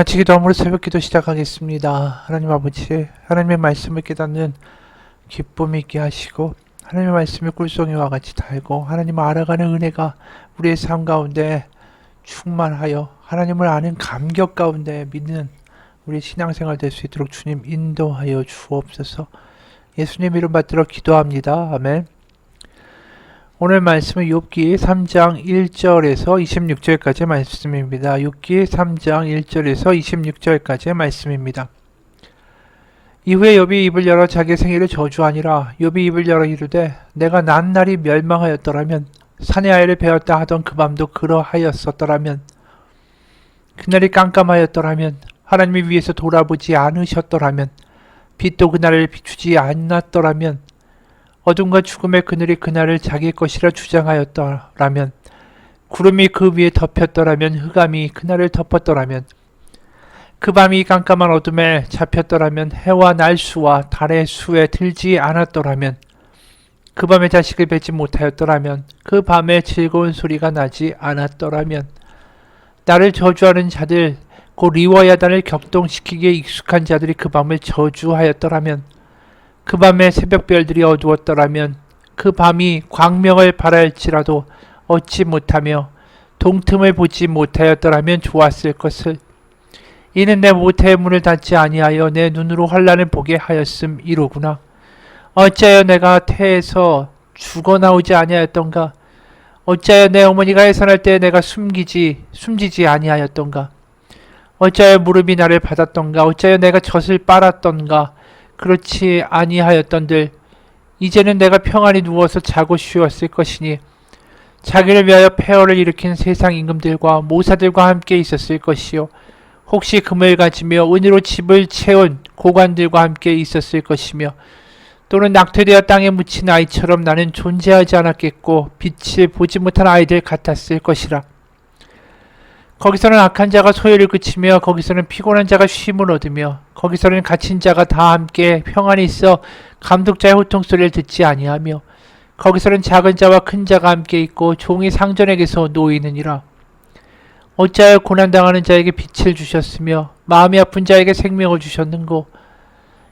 같이 기도함으로 새벽기도 시작하겠습니다. 하나님 아버지, 하나님의 말씀을 깨닫는 기쁨 있게 하시고 하나님의 말씀을 꿀송이와 같이 달고 하나님을 알아가는 은혜가 우리의 삶 가운데 충만하여 하나님을 아는 감격 가운데 믿는 우리 신앙생활 될 수 있도록 주님 인도하여 주옵소서. 예수님 이름 받들어 기도합니다. 아멘. 오늘 말씀은 욥기 3장 1절에서 26절까지의 말씀입니다. 욥기 3장 1절에서 26절까지의 말씀입니다. 이후에 욥이 입을 열어 자기의 생애를 저주하니라. 욥이 입을 열어 이르되 내가 난 날이 멸망하였더라면 산의 아이를 베었다 하던 그 밤도 그러하였었더라면 그날이 깜깜하였더라면 하나님이 위에서 돌아보지 않으셨더라면 빛도 그날을 비추지 않았더라면 어둠과 죽음의 그늘이 그날을 자기 것이라 주장하였더라면 구름이 그 위에 덮였더라면 흑암이 그날을 덮었더라면 그 밤이 깜깜한 어둠에 잡혔더라면 해와 날 수와 달의 수에 들지 않았더라면 그 밤에 자식을 뵙지 못하였더라면 그 밤에 즐거운 소리가 나지 않았더라면 나를 저주하는 자들 곧 리워야단을 격동시키기에 익숙한 자들이 그 밤을 저주하였더라면 그 밤에 새벽별들이 어두웠더라면 그 밤이 광명을 발할지라도 얻지 못하며 동틈을 보지 못하였더라면 좋았을 것을. 이는 내 모태의 문을 닫지 아니하여 내 눈으로 환란을 보게 하였음 이로구나. 어찌하여 내가 태에서 죽어나오지 아니하였던가. 어찌하여 내 어머니가 해산할 때 내가 숨지지 아니하였던가. 어찌하여 무릎이 나를 받았던가. 어찌하여 내가 젖을 빨았던가. 그렇지 아니하였던들 이제는 내가 평안히 누워서 자고 쉬었을 것이니 자기를 위하여 폐허를 일으킨 세상 임금들과 모사들과 함께 있었을 것이요 혹시 금을 가지며 은으로 집을 채운 고관들과 함께 있었을 것이며 또는 낙태되어 땅에 묻힌 아이처럼 나는 존재하지 않았겠고 빛을 보지 못한 아이들 같았을 것이라. 거기서는 악한 자가 소요를 그치며 거기서는 피곤한 자가 쉼을 얻으며 거기서는 갇힌 자가 다 함께 평안히 있어 감독자의 호통소리를 듣지 아니하며 거기서는 작은 자와 큰 자가 함께 있고 종이 상전에게서 놓이느니라. 어찌하여 고난당하는 자에게 빛을 주셨으며 마음이 아픈 자에게 생명을 주셨는고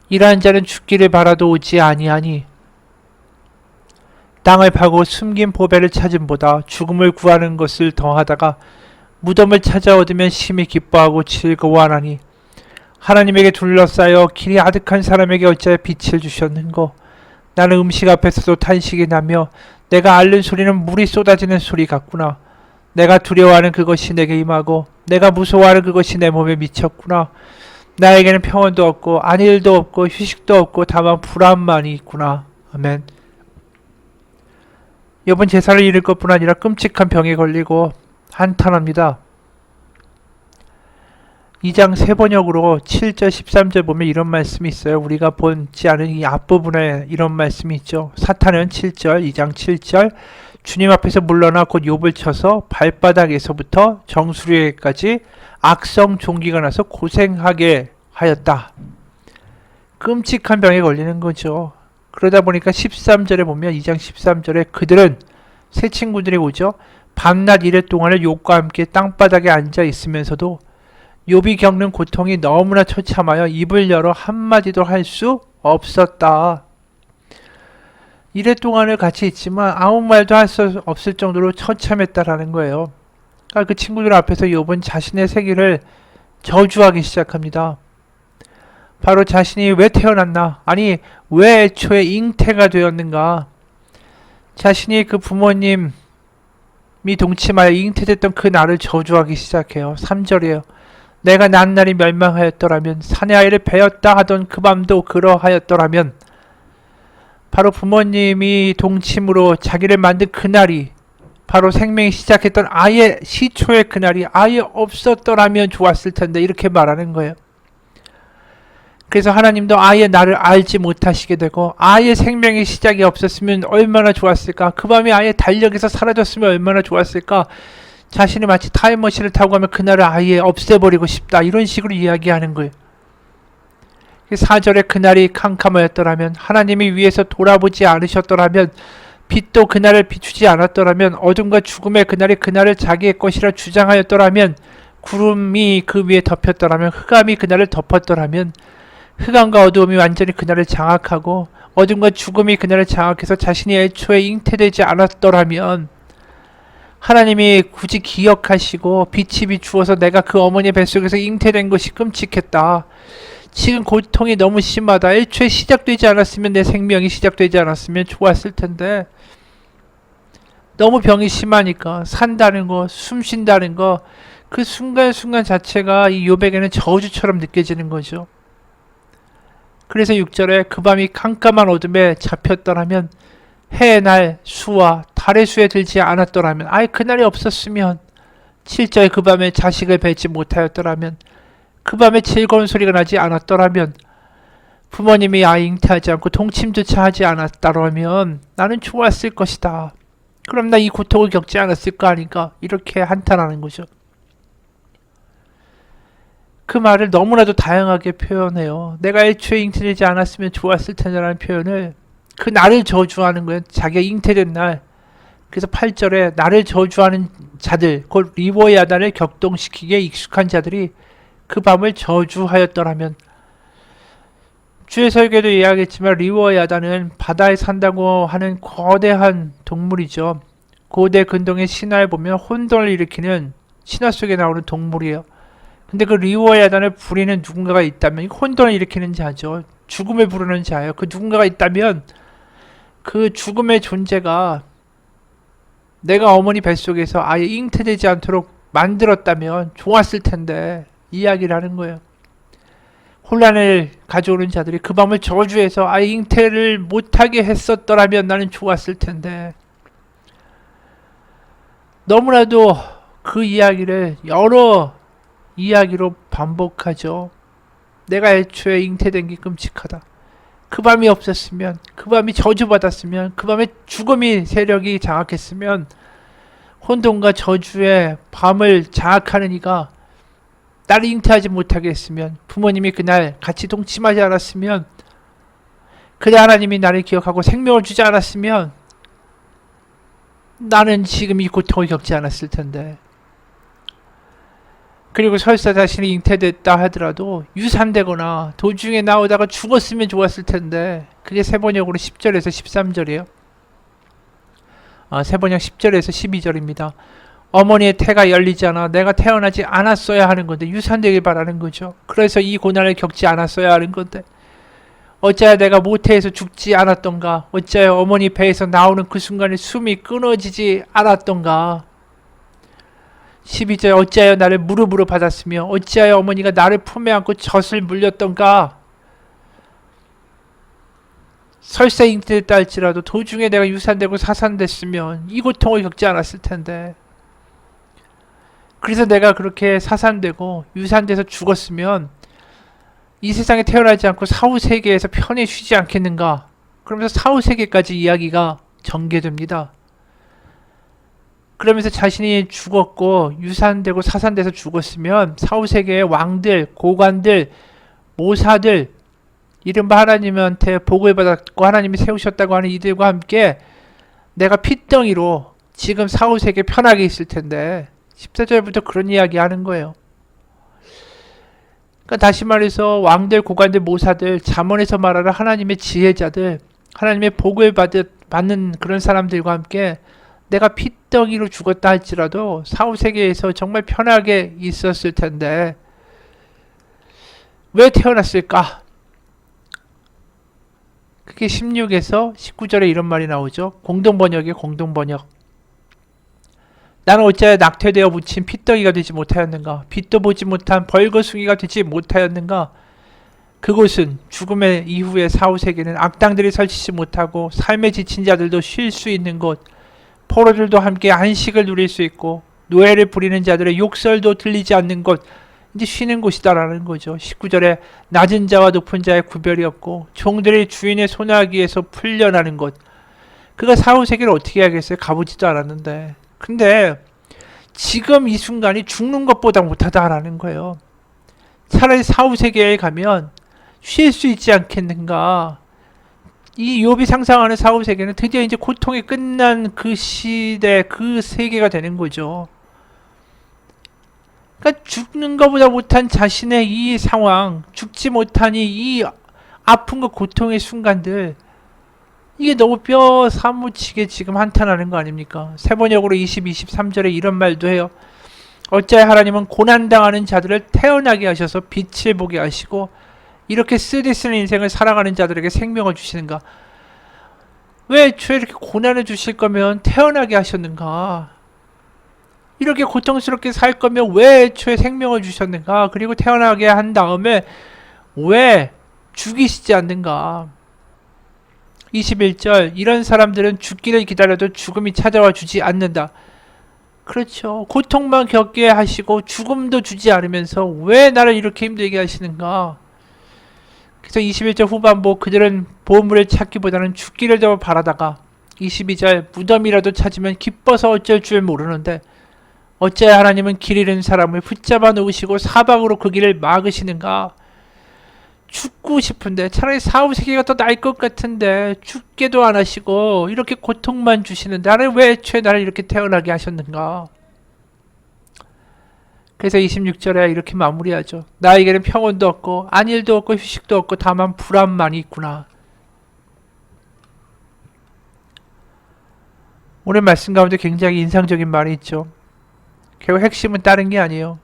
이러한 자는 죽기를 바라도 오지 아니하니 땅을 파고 숨긴 보배를 찾음보다 죽음을 구하는 것을 더하다가 무덤을 찾아 얻으면 심히 기뻐하고 즐거워하나니 하나님에게 둘러싸여 길이 아득한 사람에게 어찌하여 빛을 주셨는고. 나는 음식 앞에서도 탄식이 나며 내가 앓는 소리는 물이 쏟아지는 소리 같구나. 내가 두려워하는 그것이 내게 임하고 내가 무서워하는 그것이 내 몸에 미쳤구나. 나에게는 평온도 없고 안일도 없고 휴식도 없고 다만 불안만이 있구나. 아멘. 욥은 제사를 잃을 것뿐 아니라 끔찍한 병에 걸리고 한탄합니다. 2장 세번역으로 7절 13절 보면 이런 말씀이 있어요. 우리가 본지 않은 이 앞부분에 이런 말씀이 있죠. 사탄은 7절 2장 7절 주님 앞에서 물러나 곧 욥을 쳐서 발바닥에서부터 정수리에까지 악성 종기가 나서 고생하게 하였다. 끔찍한 병에 걸리는 거죠. 그러다 보니까 13절에 보면 2장 13절에 그들은 새 친구들이 오죠. 밤낮 이래 동안을 욥과 함께 땅바닥에 앉아 있으면서도 욥이 겪는 고통이 너무나 처참하여 입을 열어 한마디도 할 수 없었다. 이래 동안을 같이 있지만 아무 말도 할 수 없을 정도로 처참했다라는 거예요. 그러니까 그 친구들 앞에서 욥은 자신의 생일을 저주하기 시작합니다. 바로 자신이 왜 태어났나? 아니 왜 애초에 잉태가 되었는가? 자신이 그 부모님 이 동침하여 잉태됐던 그 날을 저주하기 시작해요. 3절이에요. 내가 난 날이 멸망하였더라면 산의 아이를 베었다 하던 그 밤도 그러하였더라면 바로 부모님이 동침으로 자기를 만든 그날이 바로 생명이 시작했던 아예 시초의 그날이 아예 없었더라면 좋았을 텐데 이렇게 말하는 거예요. 그래서 하나님도 아예 나를 알지 못하시게 되고 아예 생명의 시작이 없었으면 얼마나 좋았을까. 그 밤이 아예 달력에서 사라졌으면 얼마나 좋았을까. 자신이 마치 타임머신을 타고 가면 그날을 아예 없애버리고 싶다. 이런 식으로 이야기하는 거예요. 4절에 그날이 캄캄하였더라면 하나님이 위에서 돌아보지 않으셨더라면 빛도 그날을 비추지 않았더라면 어둠과 죽음의 그날이 그날을 자기의 것이라 주장하였더라면 구름이 그 위에 덮였더라면, 흑암이 그날을 덮었더라면, 흑암과 어두움이 완전히 그날을 장악하고 어둠과 죽음이 그날을 장악해서 자신이 애초에 잉태되지 않았더라면, 하나님이 굳이 기억하시고 빛이 비추어서 내가 그 어머니의 뱃속에서 잉태된 것이 끔찍했다, 지금 고통이 너무 심하다, 애초에 시작되지 않았으면, 내 생명이 시작되지 않았으면 좋았을 텐데, 너무 병이 심하니까 산다는 거, 숨 쉰다는 거, 그 순간순간 자체가 이 욥에게는 저주처럼 느껴지는 거죠. 그래서 6절에 그 밤이 깜깜한 어둠에 잡혔더라면, 해의 날 수와 달의 수에 들지 않았더라면, 아예 그날이 없었으면, 7절에 그 밤에 자식을 뵙지 못하였더라면, 그 밤에 즐거운 소리가 나지 않았더라면, 부모님이 아이 잉태하지 않고 동침조차 하지 않았다면 나는 좋았을 것이다. 그럼 나 이 고통을 겪지 않았을 거 아닌가, 이렇게 한탄하는 거죠. 그 말을 너무나도 다양하게 표현해요. 내가 애초에 잉태되지 않았으면 좋았을 텐데라는 표현을, 그 나를 저주하는 거예요. 자기가 잉태된 날. 그래서 8절에 나를 저주하는 자들, 곧 리보의 야단을 격동시키기에 익숙한 자들이 그 밤을 저주하였더라면, 주의 설교도 이야기했지만 리보의 야단은 바다에 산다고 하는 거대한 동물이죠. 고대 근동의 신화에 보면 혼돈을 일으키는, 신화 속에 나오는 동물이에요. 근데 그 리보의 야단을 부리는 누군가가 있다면, 혼돈을 일으키는 자죠. 죽음을 부르는 자예요. 그 누군가가 있다면 그 죽음의 존재가 내가 어머니 뱃속에서 아예 잉태되지 않도록 만들었다면 좋았을 텐데, 이야기를 하는 거예요. 혼란을 가져오는 자들이 그 밤을 저주해서 아예 잉태를 못하게 했었더라면 나는 좋았을 텐데, 너무나도 그 이야기를 여러 이야기로 반복하죠. 내가 애초에 잉태된 게 끔찍하다. 그 밤이 없었으면, 그 밤이 저주받았으면, 그 밤에 죽음이 세력이 장악했으면, 혼돈과 저주의 밤을 장악하는 이가 나를 잉태하지 못하게 했으면, 부모님이 그날 같이 동침하지 않았으면, 그날 하나님이 나를 기억하고 생명을 주지 않았으면 나는 지금 이 고통을 겪지 않았을 텐데. 그리고 설사 자신이 잉태됐다 하더라도 유산되거나 도중에 나오다가 죽었으면 좋았을 텐데, 그게 세번역으로 10절에서 13절이에요. 세번역 10절에서 12절입니다. 어머니의 태가 열리지 않아 내가 태어나지 않았어야 하는 건데, 유산되길 바라는 거죠. 그래서 이 고난을 겪지 않았어야 하는 건데, 어찌하여 내가 모태에서 죽지 않았던가, 어찌하여 어머니 배에서 나오는 그 순간에 숨이 끊어지지 않았던가. 12절 어찌하여 나를 무릎으로 받았으며, 어찌하여 어머니가 나를 품에 안고 젖을 물렸던가. 설사 잉태됐다 할지라도 도중에 내가 유산되고 사산됐으면 이 고통을 겪지 않았을 텐데, 그래서 내가 그렇게 사산되고 유산돼서 죽었으면 이 세상에 태어나지 않고 사후세계에서 편히 쉬지 않겠는가. 그러면서 사후세계까지 이야기가 전개됩니다. 그러면서 자신이 죽었고 유산되고 사산돼서 죽었으면 사후세계의 왕들, 고관들, 모사들, 이른바 하나님한테 복을 받았고 하나님이 세우셨다고 하는 이들과 함께 내가 핏덩이로 지금 사후세계 편하게 있을 텐데, 14절부터 그런 이야기 하는 거예요. 그러니까 다시 말해서 왕들, 고관들, 모사들, 잠언에서 말하는 하나님의 지혜자들, 하나님의 복을 받는 그런 사람들과 함께 내가 핏덩이로 죽었다 할지라도 사후세계에서 정말 편하게 있었을 텐데 왜 태어났을까? 그게 16에서 19절에 이런 말이 나오죠. 공동번역이에요. 공동번역. 나는 어찌하여 낙태되어 묻힌 핏덩이가 되지 못하였는가? 빛도 보지 못한 벌거숭이가 되지 못하였는가? 그곳은 죽음의 이후의 사후세계는 악당들이 설치지 못하고 삶에 지친 자들도 쉴 수 있는 곳, 포로들도 함께 안식을 누릴 수 있고 노예를 부리는 자들의 욕설도 들리지 않는 곳, 이제 쉬는 곳이다라는 거죠. 19절에 낮은 자와 높은 자의 구별이 없고 종들이 주인의 손아귀에서 풀려나는 곳. 그가 사후세계를 어떻게 하겠어요? 가보지도 않았는데. 근데 지금 이 순간이 죽는 것보다 못하다라는 거예요. 차라리 사후세계에 가면 쉴 수 있지 않겠는가. 이 욥이 상상하는 사후세계는 드디어 이제 고통이 끝난 그 시대, 그 세계가 되는 거죠. 그러니까 죽는 것보다 못한 자신의 이 상황, 죽지 못하니 이 아픔과 고통의 순간들, 이게 너무 뼈 사무치게 지금 한탄하는 거 아닙니까? 세번역으로 23절에 이런 말도 해요. 어찌하여 하나님은 고난당하는 자들을 태어나게 하셔서 빛을 보게 하시고 이렇게 쓰디쓰는 인생을 살아가는 자들에게 생명을 주시는가? 왜 애초에 이렇게 고난을 주실 거면 태어나게 하셨는가? 이렇게 고통스럽게 살 거면 왜 애초에 생명을 주셨는가? 그리고 태어나게 한 다음에 왜 죽이시지 않는가? 21절, 이런 사람들은 죽기를 기다려도 죽음이 찾아와 주지 않는다. 그렇죠. 고통만 겪게 하시고 죽음도 주지 않으면서 왜 나를 이렇게 힘들게 하시는가? 그래서 21절 후반부, 그들은 보물을 찾기보다는 죽기를 더 바라다가 22절, 무덤이라도 찾으면 기뻐서 어쩔 줄 모르는데 어째 하나님은 길 잃은 사람을 붙잡아 놓으시고 사방으로 그 길을 막으시는가? 죽고 싶은데 차라리 사후세계가 더 나을 것 같은데 죽게도 안 하시고 이렇게 고통만 주시는데 나를 왜 애초에 나를 이렇게 태어나게 하셨는가? 그래서 26절에 이렇게 마무리하죠. 나에게는 평온도 없고 안일도 없고 휴식도 없고 다만 불안만이 있구나. 오늘 말씀 가운데 굉장히 인상적인 말이 있죠. 결국 핵심은 다른 게 아니에요.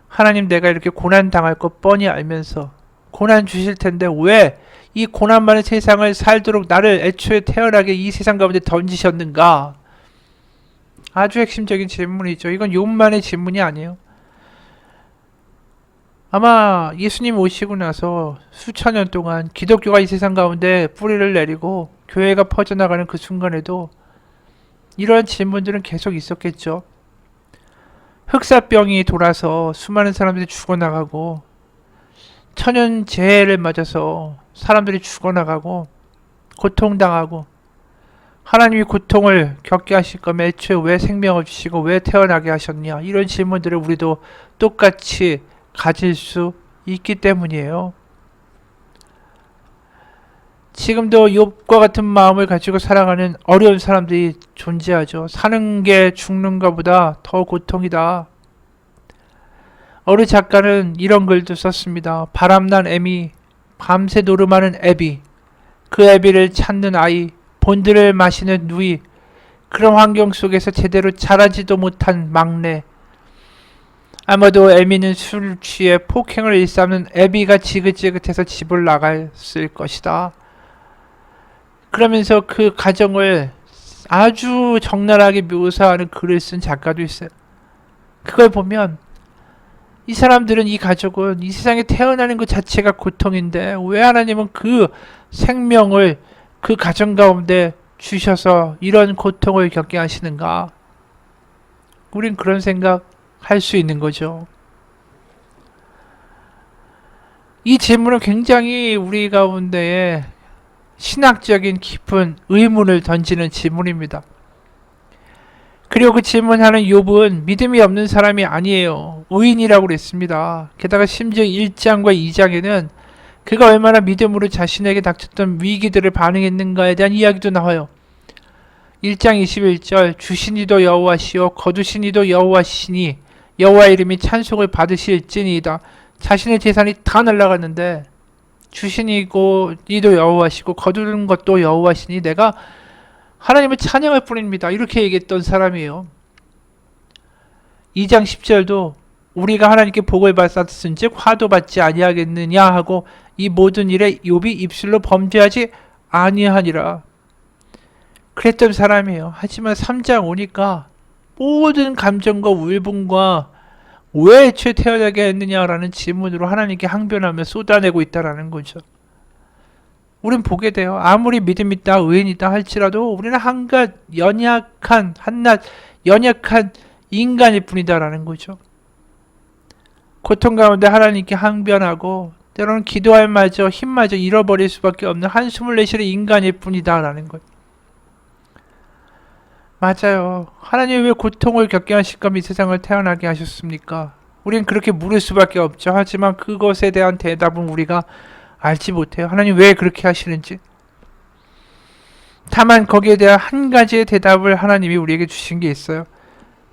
하나님, 내가 이렇게 고난 당할 거 뻔히 알면서 고난 주실 텐데 왜 이 고난 많은 세상을 살도록 나를 애초에 태어나게 이 세상 가운데 던지셨는가? 아주 핵심적인 질문이죠. 이건 욥만의 질문이 아니에요. 아마 예수님 오시고 나서 수천 년 동안 기독교가 이 세상 가운데 뿌리를 내리고 교회가 퍼져나가는 그 순간에도 이러한 질문들은 계속 있었겠죠. 흑사병이 돌아서 수많은 사람들이 죽어나가고 천연재해를 맞아서 사람들이 죽어나가고 고통당하고 하나님이 고통을 겪게 하실 거면 애초에 왜 생명을 주시고 왜 태어나게 하셨냐, 이런 질문들을 우리도 똑같이 가질 수 있기 때문이에요. 지금도 욥과 같은 마음을 가지고 살아가는 어려운 사람들이 존재하죠. 사는 게 죽는 것보다 더 고통이다. 어느 작가는 이런 글도 썼습니다. 바람난 애미, 밤새 노름하는 애비, 그 애비를 찾는 아이, 본드를 마시는 누이, 그런 환경 속에서 제대로 자라지도 못한 막내. 아마도 애미는 술 취해 폭행을 일삼는 애비가 지긋지긋해서 집을 나갔을 것이다. 그러면서 그 가정을 아주 적나라하게 묘사하는 글을 쓴 작가도 있어요. 그걸 보면 이 사람들은, 이 가족은 이 세상에 태어나는 것 자체가 고통인데 왜 하나님은 그 생명을 그 가정 가운데 주셔서 이런 고통을 겪게 하시는가? 우린 그런 생각 할 수 있는 거죠. 이 질문은 굉장히 우리 가운데에 신학적인 깊은 의문을 던지는 질문입니다. 그리고 그 질문하는 욥은 믿음이 없는 사람이 아니에요. 의인이라고 그랬습니다. 게다가 심지어 1장과 2장에는 그가 얼마나 믿음으로 자신에게 닥쳤던 위기들을 반응했는가에 대한 이야기도 나와요. 1장 21절, 주신 이도 여호와시요 거두신 이도 여호와시니 여호와 이름이 찬송을 받으실지니이다. 자신의 재산이 다 날아갔는데 주신 이도 여호와시고 거두는 것도 여호와시니 내가 하나님을 찬양할 뿐입니다. 이렇게 얘기했던 사람이에요. 2장 10절도 우리가 하나님께 복을 받았은 즉 화도 받지 아니하겠느냐 하고 이 모든 일에 욥이 입술로 범죄하지 아니하니라. 그랬던 사람이에요. 하지만 3장 오니까 모든 감정과 울분과 왜 애초에 태어나게 했느냐라는 질문으로 하나님께 항변하며 쏟아내고 있다라는 거죠. 우린 보게 돼요. 아무리 믿음 있다, 의인 있다 할지라도 우리는 한낱 연약한 인간일 뿐이다라는 거죠. 고통 가운데 하나님께 항변하고 때로는 기도할 마저 힘마저 잃어버릴 수밖에 없는 한숨을 내쉬는 인간일 뿐이다라는 거예요. 맞아요. 하나님이 왜 고통을 겪게 하실 거면 이 세상을 태어나게 하셨습니까? 우린 그렇게 물을 수밖에 없죠. 하지만 그것에 대한 대답은 우리가 알지 못해요. 하나님 왜 그렇게 하시는지. 다만 거기에 대한 한 가지의 대답을 하나님이 우리에게 주신 게 있어요.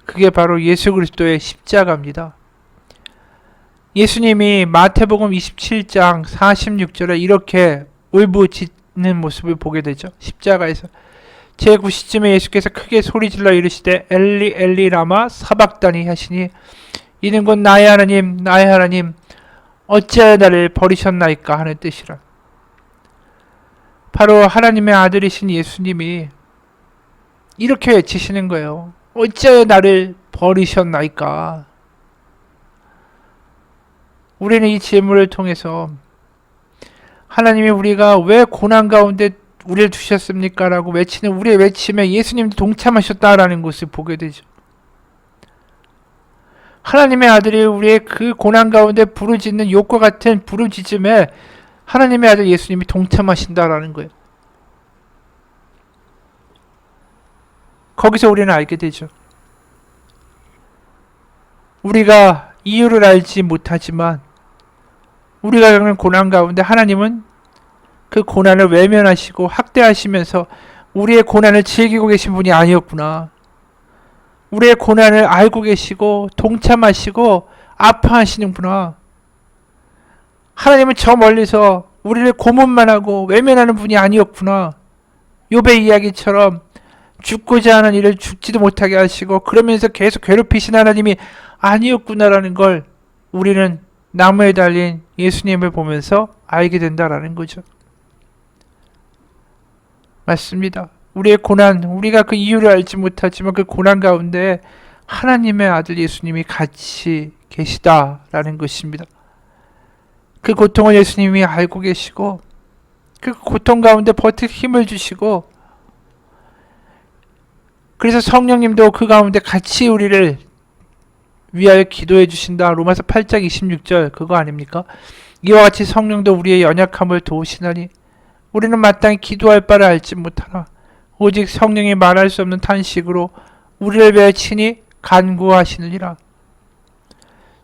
그게 바로 예수 그리스도의 십자가입니다. 예수님이 마태복음 27장 46절에 이렇게 울부짖는 모습을 보게 되죠. 십자가에서 제9시쯤에 예수께서 크게 소리질러 이르시되 엘리 엘리 라마 사박다니 하시니 이는 곧 나의 하나님 나의 하나님 어찌하여 나를 버리셨나이까 하는 뜻이라. 바로 하나님의 아들이신 예수님이 이렇게 외치시는 거예요. 어찌하여 나를 버리셨나이까. 우리는 이 질문을 통해서 하나님이 우리가 왜 고난 가운데 우리를 두셨습니까? 라고 외치는 우리의 외침에 예수님도 동참하셨다라는 것을 보게 되죠. 하나님의 아들이 우리의 그 고난 가운데 부르짖는 욕과 같은 부르짖음에 하나님의 아들 예수님이 동참하신다라는 거예요. 거기서 우리는 알게 되죠. 우리가 이유를 알지 못하지만 우리가 겪는 고난 가운데 하나님은 그 고난을 외면하시고 학대하시면서 우리의 고난을 즐기고 계신 분이 아니었구나. 우리의 고난을 알고 계시고 동참하시고 아파하시는구나. 하나님은 저 멀리서 우리를 고문만 하고 외면하는 분이 아니었구나. 욥의 이야기처럼 죽고자 하는 이를 죽지도 못하게 하시고 그러면서 계속 괴롭히신 하나님이 아니었구나라는 걸 우리는 나무에 달린 예수님을 보면서 알게 된다라는 거죠. 맞습니다. 우리의 고난, 우리가 그 이유를 알지 못하지만 그 고난 가운데 하나님의 아들 예수님이 같이 계시다라는 것입니다. 그 고통을 예수님이 알고 계시고 그 고통 가운데 버틸 힘을 주시고 그래서 성령님도 그 가운데 같이 우리를 위하여 기도해 주신다. 로마서 8장 26절 그거 아닙니까? 이와 같이 성령도 우리의 연약함을 도우시나니 우리는 마땅히 기도할 바를 알지 못하나 오직 성령이 말할 수 없는 탄식으로 우리를 위하여 친히 간구하시느니라.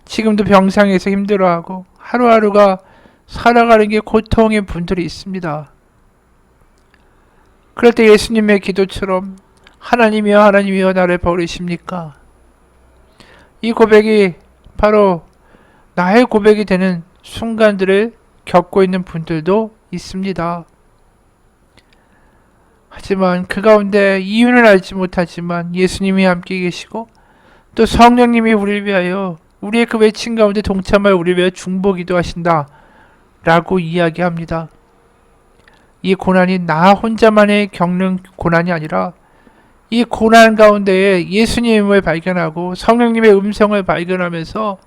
지금도 병상에서 힘들어하고 하루하루가 살아가는 게 고통의 분들이 있습니다. 그럴 때 예수님의 기도처럼 하나님이여 하나님이여 나를 버리십니까? 이 고백이 바로 나의 고백이 되는 순간들을 겪고 있는 분들도 있습니다. 하지만 그 가운데 이유는 알지 못하지만 예수님이 함께 계시고 또 성령님이 우리를 위하여 우리의 그 외침 가운데 동참하여 우리를 위하여 중보기도 하신다 라고 이야기합니다. 이 고난이 나 혼자만의 겪는 고난이 아니라 이 고난 가운데에 예수님을 발견하고 성령님의 음성을 발견하면서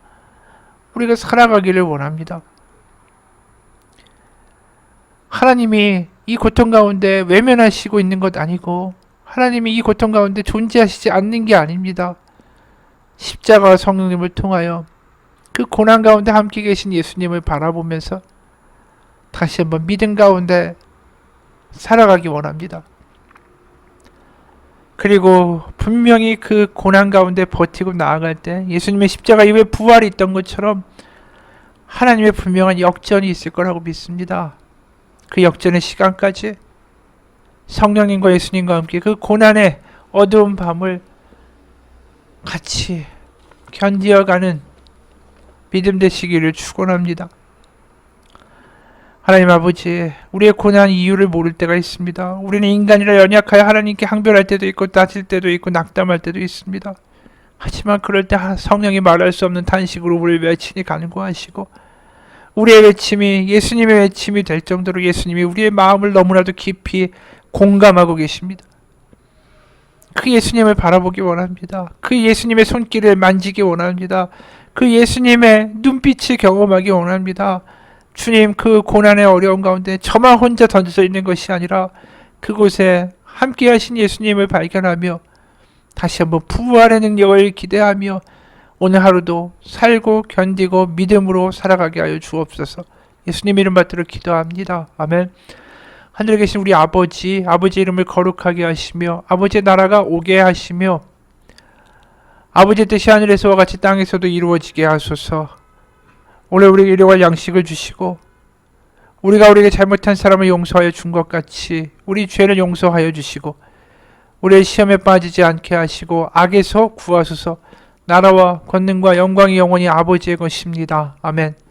우리가 살아가기를 원합니다. 하나님이 이 고통 가운데 외면하시고 있는 것 아니고 하나님이 이 고통 가운데 존재하시지 않는 게 아닙니다. 십자가와 성령님을 통하여 그 고난 가운데 함께 계신 예수님을 바라보면서 다시 한번 믿음 가운데 살아가기 원합니다. 그리고 분명히 그 고난 가운데 버티고 나아갈 때 예수님의 십자가 이후에 부활이 있던 것처럼 하나님의 분명한 역전이 있을 거라고 믿습니다. 그 역전의 시간까지 성령님과 예수님과 함께 그 고난의 어두운 밤을 같이 견디어가는 믿음 되시기를 축원합니다. 하나님 아버지, 우리의 고난 이유를 모를 때가 있습니다. 우리는 인간이라 연약하여 하나님께 항변할 때도 있고 따질 때도 있고 낙담할 때도 있습니다. 하지만 그럴 때 성령이 말할 수 없는 탄식으로 우리를 위하여 친히 간구하시고 우리의 외침이 예수님의 외침이 될 정도로 예수님이 우리의 마음을 너무나도 깊이 공감하고 계십니다. 그 예수님을 바라보기 원합니다. 그 예수님의 손길을 만지기 원합니다. 그 예수님의 눈빛을 경험하기 원합니다. 주님, 그 고난의 어려운 가운데 저만 혼자 던져져 있는 것이 아니라 그곳에 함께 하신 예수님을 발견하며 다시 한번 부활의 능력을 기대하며 오늘 하루도 살고 견디고 믿음으로 살아가게 하여 주옵소서. 예수님 이름 받들어 기도합니다. 아멘. 하늘에 계신 우리 아버지, 아버지 이름을 거룩하게 하시며 아버지의 나라가 오게 하시며 아버지의 뜻이 하늘에서와 같이 땅에서도 이루어지게 하소서. 오늘 우리에게 일용할 양식을 주시고 우리가 우리에게 잘못한 사람을 용서하여 준 것 같이 우리 죄를 용서하여 주시고 우리의 시험에 빠지지 않게 하시고 악에서 구하소서. 나라와 권능과 영광이 영원히 아버지의 것입니다. 아멘.